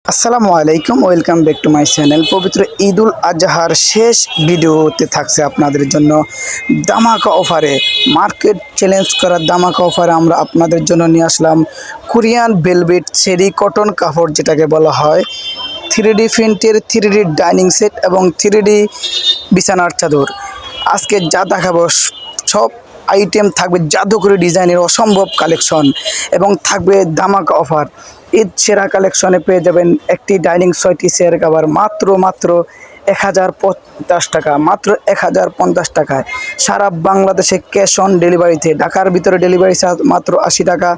আসসালামু আলাইকুম, welcome back to my channel. পবিত্র ঈদুল আজহার শেষ ভিডিওতে থাকছে আপনাদের জন্য দামাকা অফারে, মার্কেট চ্যালেঞ্জ করা দামাকা অফারে আমরা আপনাদের জন্য নিয়ে আসলাম কোরিয়ান ভেলভেট চেরি কটন কাপড়, যেটাকে বলা হয় 3D প্রিন্টের 3D ডাইনিং সেট এবং 3D বিছানার চাদর। আজকে যা দেখাবো সব আইটেম থাকবে জাদুকরি ডিজাইনের অসম্ভব কালেকশন এবং থাকবে ধামাকা অফার। ঈদ সেরা কালেকশনে পেয়ে যাবেন একটি ডাইনিং 6টি চেয়ার কভার মাত্র 1050 টাকা, মাত্র 1050 টাকায়। সারা বাংলাদেশে ক্যাশ অন ডেলিভারিতে, ঢাকার ভিতরে ডেলিভারি চার্জ মাত্র 80 টাকা,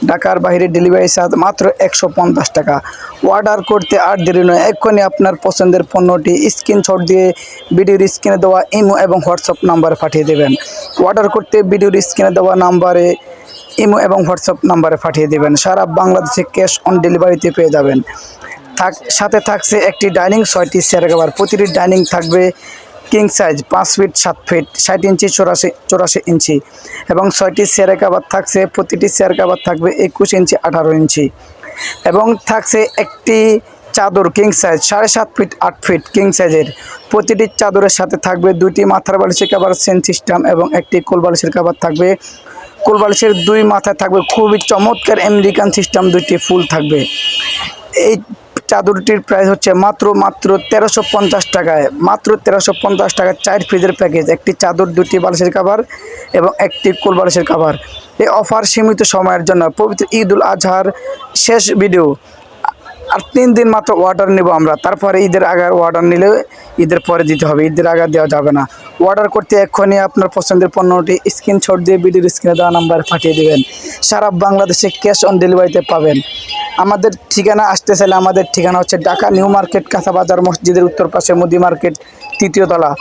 ঢাকার বাইরে ডেলিভারি চার্জ মাত্র 150 টাকা। অর্ডার করতে আর দেরি নয়, এক্ষুনি আপনার পছন্দের পণ্যটি স্ক্রিনশট দিয়ে ভিডিওর স্ক্রিনে দেওয়া ইমো এবং হোয়াটসঅ্যাপ নাম্বারে পাঠিয়ে দেবেন। অর্ডার করতে ভিডিওর স্ক্রিনে দেওয়া নাম্বারে ইমো এবং হোয়াটসঅ্যাপ নাম্বারে পাঠিয়ে দেবেন। সারা বাংলাদেশে ক্যাশ অন ডেলিভারিতে পেয়ে যাবেন। সাথে থাকছে একটি ডাইনিং 6টি চেয়ার কভার, প্রতিটি ডাইনিং থাকবে কিং সাইজ 5 ফিট 7 ফিট 60 ইঞ্চি 84 ইঞ্চি এবং 6টি চেয়ার কভার থাকছে, প্রতিটি চেয়ার কভার থাকবে 21 ইঞ্চি 18 ইঞ্চি এবং থাকছে একটি চাদর king size 7.5 feet 8 feet king সাইজের। প্রতিটি চাদরের সাথে থাকবে দুটি মাথার বালিশের কভার চেন সিস্টেম এবং একটি কোল বালিশের কভার থাকবে। কোল বালিশের দুই মাথায় থাকবে খুবই চমৎকার আমেরিকান সিস্টেম, দুইটি ফুল থাকবে। এই চাদরটির প্রাইস হচ্ছে মাত্র 1350 টাকায়, মাত্র 1350 টাকায় 4 পিসের প্যাকেজ, একটি চাদর, দুটি বালিশের কভার এবং একটি কোল বালিশের কভার। এই অফার সীমিত সময়ের জন্য, পবিত্র ঈদুল আজহার শেষ ভিডিও। আর 3 দিন মাত্র অর্ডার নেব আমরা, তারপরে ঈদের আগে অর্ডার নিলে ঈদের পরে দিতে হবে, ঈদের আগে দেওয়া যাবে না। অর্ডার করতে এক্ষুনি আপনার পছন্দের পণ্যটি স্ক্রিনশট দিয়ে ভিডিওর স্ক্রিনে দেওয়া নাম্বারে পাঠিয়ে দেবেন। সারা বাংলাদেশে ক্যাশ অন ডেলিভারিতে পাবেন। আমাদের ঠিকানা আসতে চাইলে আমাদের ঠিকানা হচ্ছে ঢাকা নিউ মার্কেট, কাঁচাবাজার মসজিদের উত্তর পাশে মুদি মার্কেট, 3য় তলা।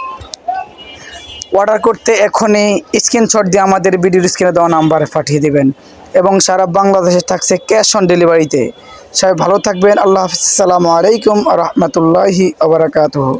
অর্ডার করতে এখনই স্ক্রিনশট দিয়ে আমাদের ভিডিওর স্ক্রিনে দেওয়া নাম্বারে পাঠিয়ে দেবেন এবং সারা বাংলাদেশে থাকছে ক্যাশ অন ডেলিভারিতে। সবাই ভালো থাকবেন। আল্লাহ হাফিজ। আসসালামু আলাইকুম ওয়া রাহমাতুল্লাহি ওয়া বারাকাতুহু।